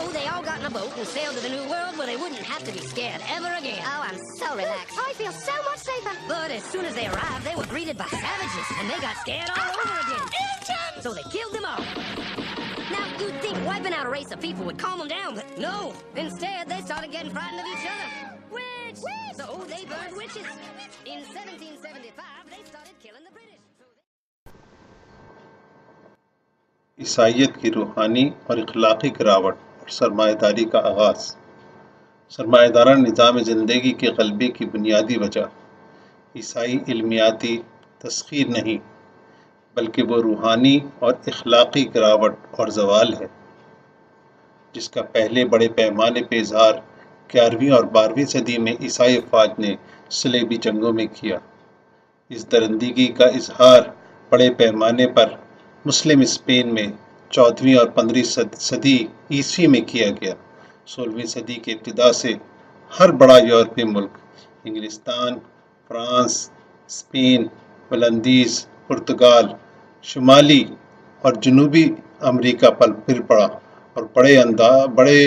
they all got in a boat and sailed to the New World where they wouldn't have to be scared ever again. Oh, I'm so relaxed. I feel so much safer. But as soon as they arrived, they were greeted by savages, and they got scared all over again. Indians! So they killed them all. Now, you'd think wiping out a race of people would calm them down, but no. Instead, they started getting frightened of each other. Witch! So they burned witches. In 1775, they started killing the British. عیسائیت کی روحانی اور اخلاقی گراوٹ اور سرمایہ کا آغاز۔ سرمایہ دارانہ نظام زندگی کے غلبے کی بنیادی وجہ عیسائی علمیاتی تسخیر نہیں، بلکہ وہ روحانی اور اخلاقی گراوٹ اور زوال ہے، جس کا پہلے بڑے پیمانے پہ اظہار 11ویں اور 12ویں صدی میں عیسائی افواج نے صلیبی جنگوں میں کیا۔ اس درندگی کا اظہار بڑے پیمانے پر مسلم اسپین میں 14ویں اور 15ویں صدی عیسوی میں کیا گیا۔ 16ویں صدی کے ابتدا سے ہر بڑا یورپی ملک، انگلستان، فرانس، اسپین، بلندیز، پرتگال، شمالی اور جنوبی امریکہ پر پھر پڑا اور بڑے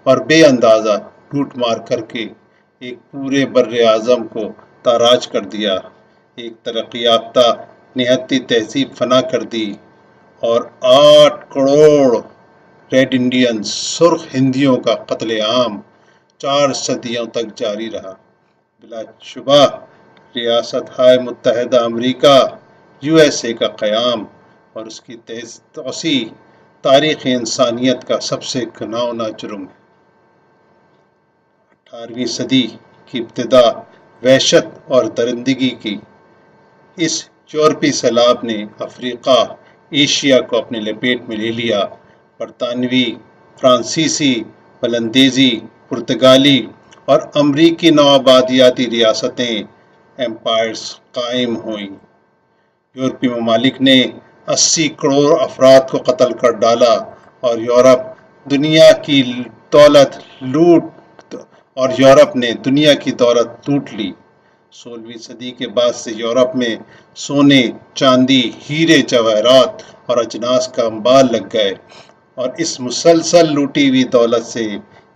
اور بے اندازہ لوٹ مار کر کے ایک پورے بر اعظم کو تاراج کر دیا، ایک ترقی یافتہ نہتی تہذیب فنا کر دی، اور 8 کروڑ ریڈ انڈین سرخ ہندیوں کا قتل عام 4 صدیوں تک جاری رہا۔ بلا شبہ ریاست ہائے متحدہ امریکہ USA کا قیام اور اس کی توسیع تاریخ انسانیت کا سب سے گھناؤنا جرم ہے۔ 18ویں صدی کی ابتدا وحشت اور درندگی کی اس یورپی سیلاب نے افریقہ، ایشیا کو اپنے لپیٹ میں لے لیا۔ برطانوی، فرانسیسی، بلندیزی، پرتگالی اور امریکی نوآبادیاتی ریاستیں ایمپائرز قائم ہوئیں۔ یورپی ممالک نے 80 کروڑ افراد کو قتل کر ڈالا اور یورپ نے دنیا کی دولت لوٹ لی۔ 16ویں صدی کے بعد سے یورپ میں سونے، چاندی، ہیرے جواہرات اور اجناس کا انبار لگ گئے، اور اس مسلسل لوٹی ہوئی دولت سے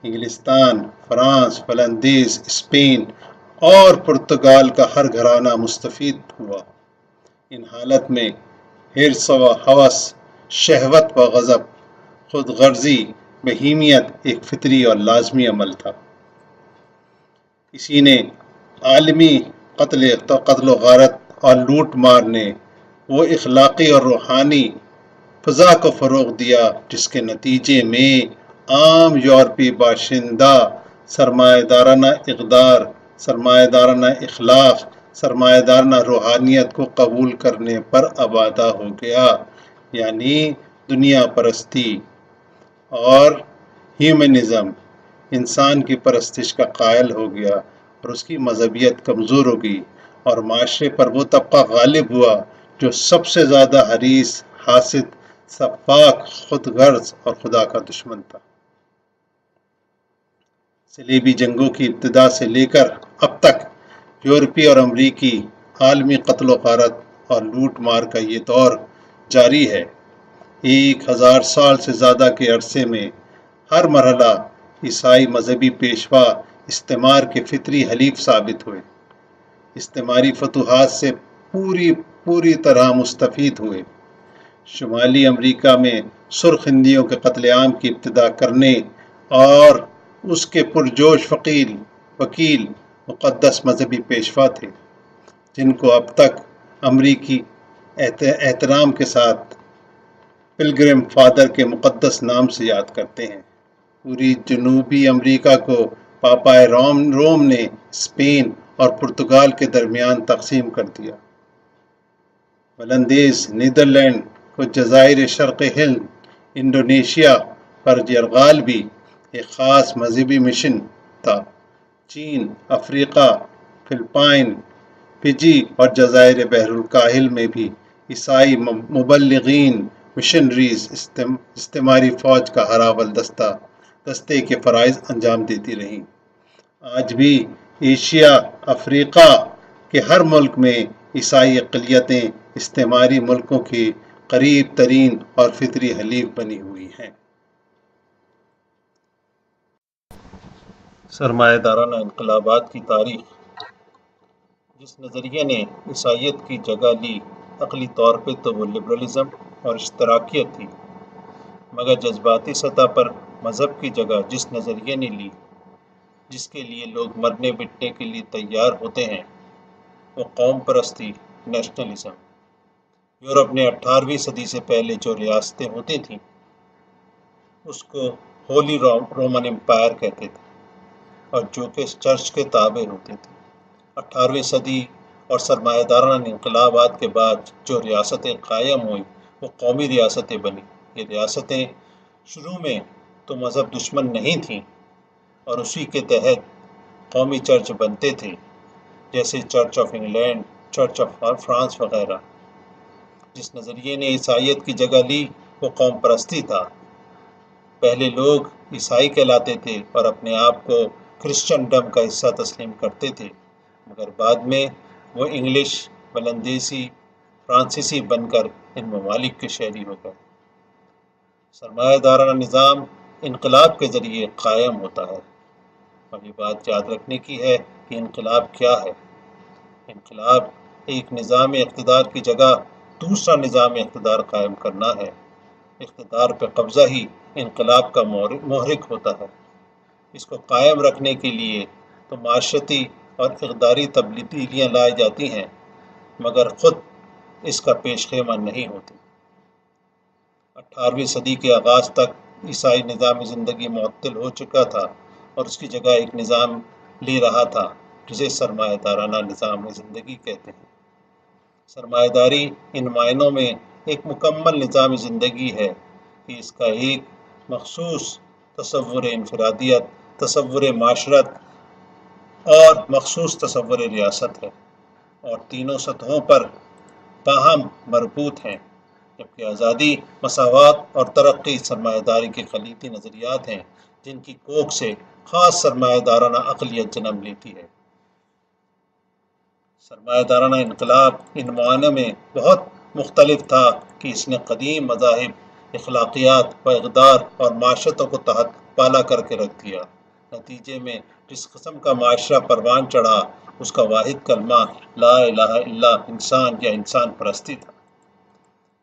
انگلستان، فرانس، بلندیز، اسپین اور پرتگال کا ہر گھرانہ مستفید ہوا۔ ان حالت میں حرص و ہوس، شہوت و غضب، خود غرضی، بہیمیت ایک فطری اور لازمی عمل تھا۔ اسی نے عالمی قتل و غارت اور لوٹ مار نے وہ اخلاقی اور روحانی فضا کو فروغ دیا جس کے نتیجے میں عام یورپی باشندہ سرمایہ دارانہ اقدار، سرمایہ دارانہ اخلاق، سرمایہ دارانہ روحانیت کو قبول کرنے پر آبادہ ہو گیا، یعنی دنیا پرستی اور ہیومنزم، انسان کی پرستش کا قائل ہو گیا اور اس کی مذہبیت کمزور ہو گئی، اور معاشرے پر وہ طبقہ غالب ہوا جو سب سے زیادہ حریص، حاسد، سفاک، خود غرض اور خدا کا دشمن تھا۔ صلیبی جنگوں کی ابتدا سے لے کر اب تک یورپی اور امریکی عالمی قتل و غارت اور لوٹ مار کا یہ دور جاری ہے۔ 1000 سال سے زیادہ کے عرصے میں ہر مرحلہ عیسائی مذہبی پیشوا استعمار کے فطری حلیف ثابت ہوئے، استعماری فتوحات سے پوری طرح مستفید ہوئے۔ شمالی امریکہ میں سرخ ہندیوں کے قتل عام کی ابتدا کرنے اور اس کے پرجوش وکیل مقدس مذہبی پیشوا تھے، جن کو اب تک امریکی احترام کے ساتھ پلگرم فادر کے مقدس نام سے یاد کرتے ہیں۔ پوری جنوبی امریکہ کو پاپائے روم نے اسپین اور پرتگال کے درمیان تقسیم کر دیا۔ بلندیز نیدرلینڈ کو جزائر شرق ہند، انڈونیشیا پر یرغال بھی ایک خاص مذہبی مشن تھا۔ چین، افریقہ، فلپائن، فجی اور جزائر بحر الکاہل میں بھی عیسائی مبلغین، مشنریز استعماری فوج کا ہراول دستے کے فرائض انجام دیتی رہیں۔ آج بھی ایشیا، افریقہ کے ہر ملک میں عیسائی اقلیتیں استعماری ملکوں کی قریب ترین اور فطری حلیف بنی ہوئی ہیں۔ سرمایہ دارانہ انقلابات کی تاریخ۔ جس نظریے نے عیسائیت کی جگہ لی، عقلی طور پہ تو وہ لبرلزم اور اشتراکیت تھی، مگر جذباتی سطح پر مذہب کی جگہ جس نظریے نے لی، جس کے لیے لوگ مرنے مٹنے کے لیے تیار ہوتے ہیں، وہ قوم پرستی، نیشنلزم۔ یورپ نے 18ویں صدی سے پہلے جو ریاستیں ہوتی تھیں اس کو ہولی رومن امپائر کہتے تھے، اور جو کہ چرچ کے تابع ہوتے تھے۔ 18ویں صدی اور سرمایہ دارانہ انقلابات کے بعد جو ریاستیں قائم ہوئیں وہ قومی ریاستیں بنی۔ یہ ریاستیں شروع میں تو مذہب دشمن نہیں تھیں، اور اسی کے تحت قومی چرچ بنتے تھے، جیسے church of England, church of France وغیرہ۔ جس نظریے نے عیسائیت کی جگہ لی وہ قوم پرستی تھا۔ پہلے لوگ عیسائی کہلاتے تھے اور اپنے آپ کو کرسچن ڈم کا حصہ تسلیم کرتے تھے، مگر بعد میں وہ انگلش، بلندیسی، فرانسیسی بن کر ان ممالک کے شہری ہو گئے۔ سرمایہ دارانہ نظام انقلاب کے ذریعے قائم ہوتا ہے۔ اب یہ بات یاد رکھنے کی ہے کہ انقلاب کیا ہے۔ انقلاب ایک نظام اقتدار کی جگہ دوسرا نظام اقتدار قائم کرنا ہے۔ اقتدار پہ قبضہ ہی انقلاب کا محرک ہوتا ہے۔ اس کو قائم رکھنے کے لیے تو معاشرتی اور اقداری تبدیلیاں لائی جاتی ہیں، مگر خود اس کا پیش خیمہ نہیں ہوتی۔ 18ویں صدی کے آغاز تک عیسائی نظام زندگی معطل ہو چکا تھا اور اس کی جگہ ایک نظام لے رہا تھا جسے سرمایہ دارانہ نظام زندگی کہتے ہیں۔ سرمایہ داری ان معنوں میں ایک مکمل نظام زندگی ہے کہ اس کا ایک مخصوص تصور انفرادیت، تصور معاشرت اور مخصوص تصور ریاست ہے، اور تینوں سطحوں پر باہم مربوط ہیں، جبکہ آزادی، مساوات اور ترقی سرمایہ داری کے خلیقی نظریات ہیں جن کی کوکھ سے خاص سرمایہ دارانہ عقلیت جنم لیتی ہے۔ سرمایہ دارانہ انقلاب ان معنوں میں بہت مختلف تھا کہ اس نے قدیم مذاہب، اخلاقیات و اقدار اور معاشرتوں کو تحت پالا کر کے رکھ دیا۔ نتیجے میں جس قسم کا معاشرہ پروان چڑھا اس کا واحد کلمہ لا الہ الا انسان یا انسان پرستی تھا۔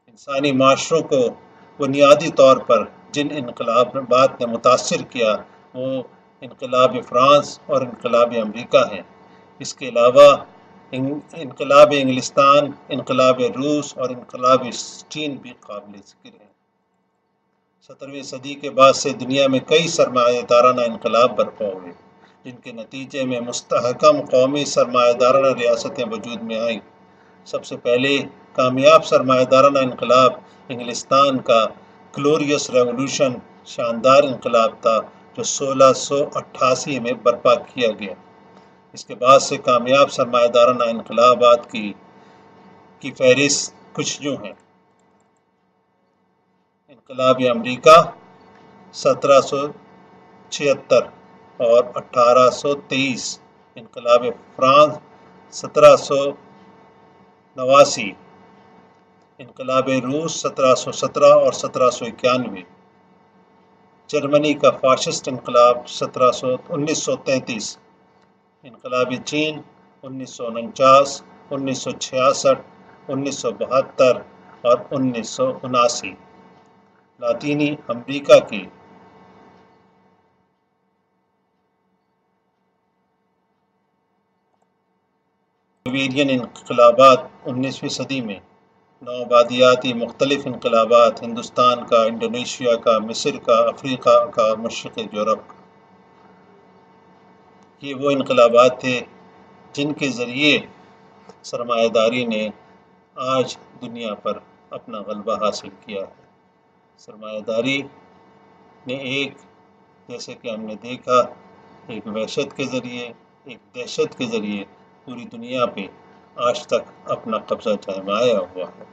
انسانی معاشروں کو بنیادی طور پر جن انقلابات نے متاثر کیا وہ انقلاب فرانس اور انقلاب امریکہ ہیں۔ اس کے علاوہ انقلاب انگلستان، انقلاب روس اور انقلاب چین بھی قابل ذکر ہیں۔ 17ویں صدی کے بعد سے دنیا میں کئی سرمایہ دارانہ انقلاب برپا ہوئے جن کے نتیجے میں مستحکم قومی سرمایہ دارانہ ریاستیں وجود میں آئیں۔ سب سے پہلے کامیاب سرمایہ دارانہ انقلاب انگلستان کا گلوریس ریولوشن شاندار انقلاب تھا جو 1688 میں برپا کیا گیا۔ اس کے بعد سے کامیاب سرمایہ دارانہ انقلابات کی فہرست کچھ یوں ہے: انقلاب امریکہ 1776 اور 1823، انقلاب فرانس 1789، انقلاب روس 1717 اور 1791، جرمنی کا فاشسٹ انقلاب 1933، انقلاب چین 1949، 1966، 1972 اور 1979۔ لاطینی امریکہ کے بولیویین انقلابات 19ویں صدی میں، نوآبادیاتی مختلف انقلابات ہندوستان کا، انڈونیشیا کا، مصر کا، افریقہ کا، مشرق یورپ کا۔ یہ وہ انقلابات تھے جن کے ذریعے سرمایہ داری نے آج دنیا پر اپنا غلبہ حاصل کیا ہے۔ سرمایہ داری نے جیسے کہ ہم نے دیکھا، ایک وحشت کے ذریعے، ایک دہشت کے ذریعے پوری دنیا پہ آج تک اپنا قبضہ جمایا ہوا ہے۔